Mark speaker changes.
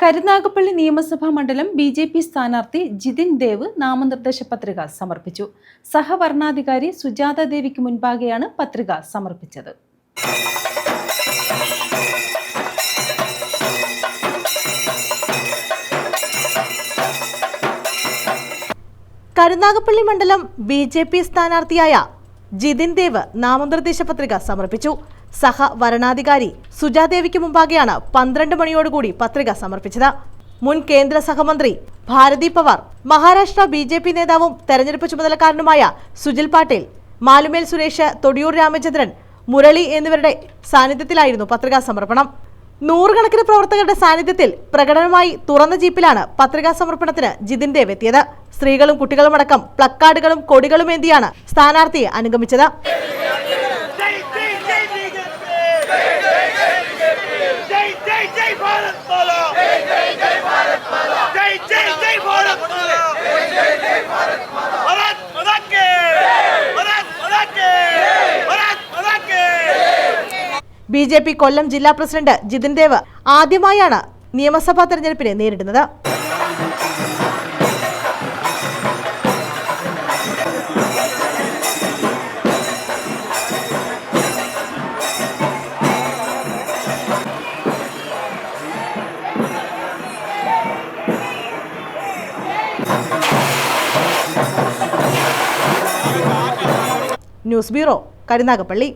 Speaker 1: കരുനാഗപ്പള്ളി നിയമസഭാ മണ്ഡലം ബി.ജെ.പി. സ്ഥാനാർത്ഥി ജിതിൻ ദേവ് നാമനിർദ്ദേശ പത്രിക സമർപ്പിച്ചു. സഹവരണാധികാരി സുജാത ദേവിക്ക് മുൻപാകെയാണ് പത്രിക സമർപ്പിച്ചത്.
Speaker 2: കരുനാഗപ്പള്ളി മണ്ഡലം ബി.ജെ.പി. സ്ഥാനാർത്ഥിയായ ജിതിൻ ദേവ് നാമനിർദ്ദേശ പത്രിക സമർപ്പിച്ചു. സഹവരണാധികാരി സുജാദേവിക്ക് മുമ്പാകെയാണ് 12 മണിയോടുകൂടി പത്രിക സമർപ്പിച്ചത്. മുൻ കേന്ദ്ര സഹമന്ത്രി ഭാരതി പവാർ, മഹാരാഷ്ട്ര ബി.ജെ.പി. നേതാവും തെരഞ്ഞെടുപ്പ് ചുമതലക്കാരനുമായ സുജിൽ പാട്ടീൽ, മാലുമേൽ സുരേഷ്, തൊടിയൂർ രാമചന്ദ്രൻ, മുരളി എന്നിവരുടെ സാന്നിധ്യത്തിലായിരുന്നു പത്രികാ സമർപ്പണം. നൂറുകണക്കിന് പ്രവർത്തകരുടെ സാന്നിധ്യത്തിൽ പ്രകടനമായി തുറന്ന ജീപ്പിലാണ് പത്രികാ സമർപ്പണത്തിന് ജിതിൻ ദേവ് എത്തിയത്. സ്ത്രീകളും കുട്ടികളുമടക്കം പ്ലക്കാർഡുകളും കൊടികളും ഏന്തിയാണ് സ്ഥാനാർത്ഥിയെ അനുഗമിച്ചത്. ബി.ജെ.പി. കൊല്ലം ജില്ലാ പ്രസിഡന്റ് ജിതിൻ ദേവ് ആദ്യമായാണ് നിയമസഭാ തെരഞ്ഞെടുപ്പിനെ നേരിടുന്നത്. News bureau, Karunagappally.